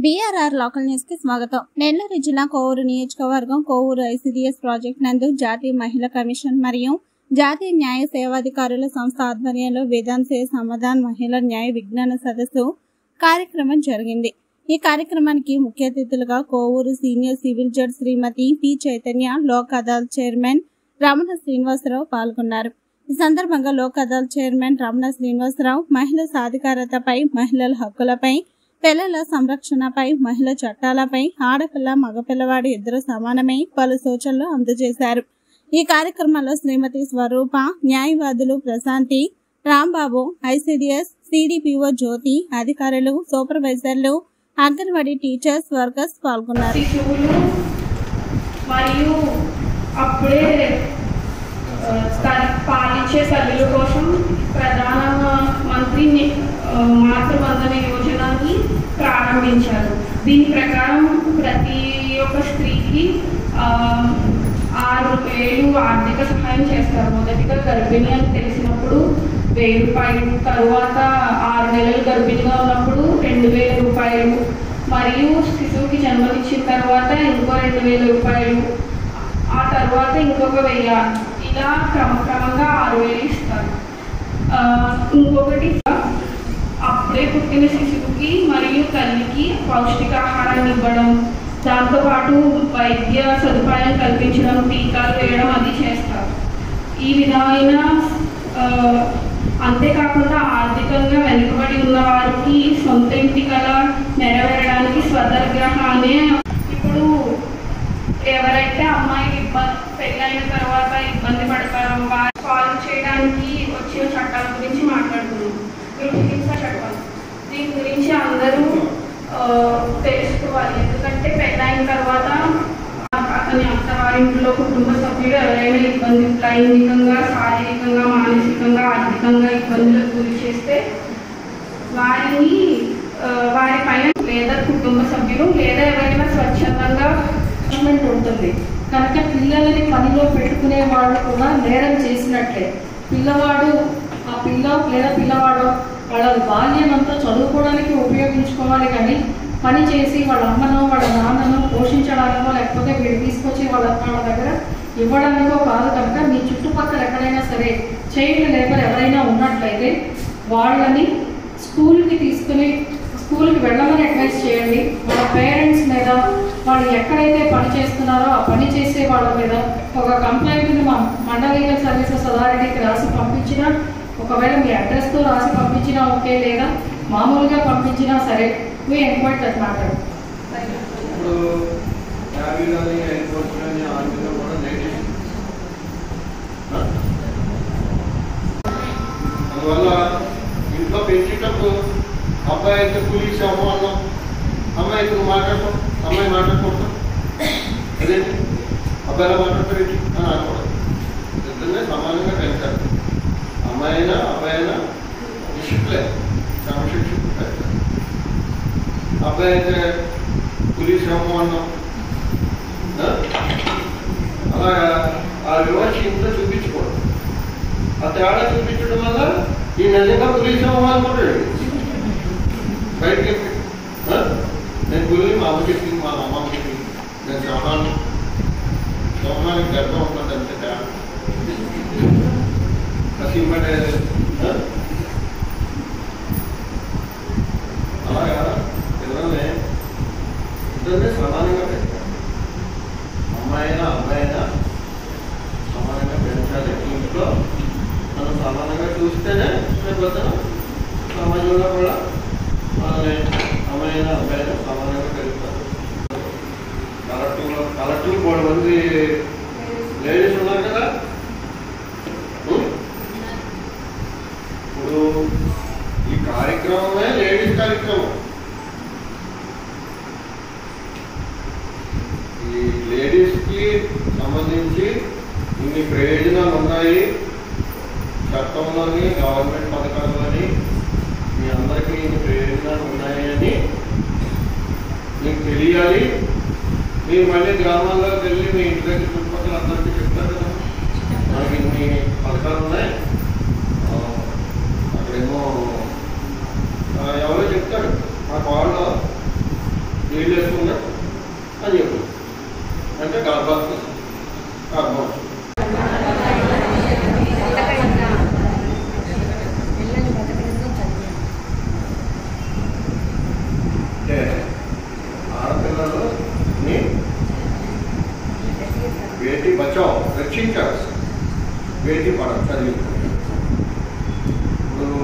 BRR local news కి స్వాగతం. నెల్లూరు జిల్లా కోవూరు నియోజకవర్గం కోవూరు ICDS ప్రాజెక్ట్ నందు జాతీయ మహిళా కమిషన్ మరియు జాతీయ న్యాయ సేవాధికారుల సంస్థ ఆధ్వర్యంలో వేదాంత సమాధాన్ మహిళా న్యాయ విజ్ఞాన సదస్సు కార్యక్రమం జరిగింది. ఈ కార్యక్రమానికి ముఖ్య అతిథులుగా కోవూరు సీనియర్ సివిల్ జడ్జి శ్రీమతి పి చైతన్య, లోక్ అదాలత్ చైర్మన్ రమణ శ్రీనివాసరావు పాల్గొన్నారు. ఈ సందర్భంగా లోక్ అదాలత్ చైర్మన్ రమణ శ్రీనివాసరావు మహిళా సాధికారతపై, మహిళల హక్కులపై, పిల్లల సంరక్షణపై, మహిళా చట్టాలపై, ఆడపిల్ల మగపిల్లవాడు ఇద్దరు సమానమై పలు సూచనలు అందజేశారు. ఈ కార్యక్రమంలో శ్రీమతి స్వరూప, న్యాయవాదులు ప్రశాంతి, రాంబాబు, ICDS CDPO జ్యోతి, అధికారులు, సూపర్వైజర్లు, అంగన్వాడీ టీచర్స్, వర్కర్స్ పాల్గొన్నారు. మరియు అప్పుడే పాలించే తల్లుల కోసం ప్రధాన మంత్రి మాతృవందన యోజనని ప్రారంభించారు. దీని ప్రకారం ప్రతి ఒక్క స్త్రీకి 6,000 ఆర్థిక సహాయం చేస్తారు. మొదటిగా గర్భిణి అని తెలిసినప్పుడు 1,000 రూపాయలు, తరువాత 6 నెలలు గర్భిణిగా ఉన్నప్పుడు 2,000 రూపాయలు, మరియు శిశువుకి జన్మనిచ్చిన తర్వాత ఇంకో 2,000 రూపాయలు, ఆ తర్వాత ఇంకొక 1,000, ఇలా క్రమక్రమంగా 6,000 ఇస్తారు. ఇంకొకటి, అప్పుడే పుట్టిన శిశువుకి మరియు తల్లికి పౌష్టికాహారాన్ని ఇవ్వడం, దాంతోపాటు వైద్య సదుపాయం కల్పించడం, టీకాలు వేయడం అది చేస్తారు. ఈ విధమైన అంతేకాకుండా ఆర్థికంగా వెనుకబడి ఉన్న వారికి సొంత ఇంటి కల నెరవేరడానికి స్వతగ్రహాన్ని, ఇప్పుడు ఎవరైతే అమ్మాయికి పెళ్ళైన తర్వాత ఇబ్బంది పడతారో వారు సాల్వ్ చేయడానికి వచ్చిన చట్టాల గురించి మాట్లాడుతున్నాం. గృహహింస చట్టం, దీని గురించి అందరూ తెలుసుకోవాలి. ఎందుకంటే పెళ్ళైన తర్వాత అతని అత్తవారింట్లో కుటుంబ సభ్యులు ఎవరైనా ఇబ్బంది, లైంగికంగా, శారీరకంగా, మానసికంగా, ఆర్థికంగా ఇబ్బందులకు గురి చేస్తే వారి పైన లేదా కుటుంబ సభ్యులు లేదా ఎవరైనా స్వచ్ఛందంగా ఉంటుంది. కనుక పిల్లలని పనిలో పెట్టుకునే వాళ్ళు కూడా నేరం చేసినట్లే. ఆ పిల్ల లేదా పిల్లవాడు వాళ్ళ బాల్యం అంతా చదువుకోవడానికి ఉపయోగించుకోవాలి, కానీ పని చేసి వాళ్ళ అమ్మనో వాళ్ళ నాన్ననో పోషించడానికో లేకపోతే వీళ్ళు తీసుకొచ్చి వాళ్ళ దగ్గర ఇవ్వడానికో కాదు. కనుక మీ చుట్టుపక్కల ఎక్కడైనా సరే చైల్డ్ లేబర్ ఎవరైనా ఉన్నట్లయితే వాళ్ళని స్కూల్కి వెళ్ళమని అడ్వైస్ చేయండి. వాళ్ళ పేరెంట్స్ మీద, వాళ్ళు ఎక్కడైతే పని చేస్తున్నారో ఆ పని చేసే వాళ్ళ మీద ఒక కంప్లైంట్ని మా మండల లీగల్ సర్వీసెస్ అథారిటీకి రాసి పంపించినా, ఒకవేళ మీ అడ్రస్తో రాసి పంపించినా ఓకే, లేదా మామూలుగా పంపించినా సరే, మీ ఎంక్వైరీ దట్ మ్యాటర్. అందువల్ల ఇంట్లో పెంచేటప్పుడు అబ్బాయి అయితే పోలీసు అమ్మానం, అమ్మాయి అయితే మాట్లాడతాం, అమ్మాయి మాట్లాడుకుంటాం, అదేంటి అబ్బాయిలా మాట్లాడతారేంటి అని అనుకోవడం. ఇద్దరినే సమానంగా పెంచాలి. అమ్మాయి అయినా అబ్బాయి అయినా డిసిప్లిన్, క్రమశిక్షణ పెంచాలి. అబ్బాయి అయితే పోలీసు అమ్మానం, అలాగా ఆ వివక్ష ఇంట్లో చూపించుకోవడం. ఆ తేడా చూపించడం వల్ల ఈ నిజంగా పోలీసు అమ్మానుకుంటాడు. బయటకి నేను గురించి మా అమ్మ చెప్పింది, మా అమ్మ చెప్పింది, నేను సమానానికి గర్భం ఉంటుంది అంతే తేడా. కసింపటే అలాగా పిల్లల్ని ఇద్దరినే సమానంగా పెంచాలి. అమ్మాయినా అబ్బాయినా సమానంగా పెంచాలి. ఇంట్లో మనం సమానంగా చూస్తేనే రేపొద్దున సమాజంలో కూడా మనల్ని అమ్మాయినా అబ్బాయినా సమానంగా పెరుగుతారు. కలెక్టర్లు 3 మంది లేడీస్ ఉన్నారు కదా. ఇప్పుడు ఈ కార్యక్రమమే లేడీస్ కార్యక్రమం. ఈ లేడీస్కి సంబంధించి ఇన్ని ప్రయోజనాలు ఉన్నాయి చట్టంలోని, గవర్నమెంట్ పథకాల్లోని. మీ అందరికీ ఇన్ని ప్రయోజనాలు ఉన్నాయని మీకు తెలియాలి. మీరు మళ్ళీ గ్రామాల్లోకి వెళ్ళి మీ ఇంటి దగ్గర చుట్టుపక్కల అందరికీ చెప్తారు కదా, మనకి ఇన్ని పథకాలు ఉన్నాయి. అక్కడేమో ఎవరో చెప్తాడు, మా వాళ్ళు నీళ్ళు వేసుకున్నా అని చెప్పు అంటే గర్భం అంటే ఆడపిల్లలని బేటీ బచావ్ రక్షించాలి, బేటీ పడ చదివి. ఇప్పుడు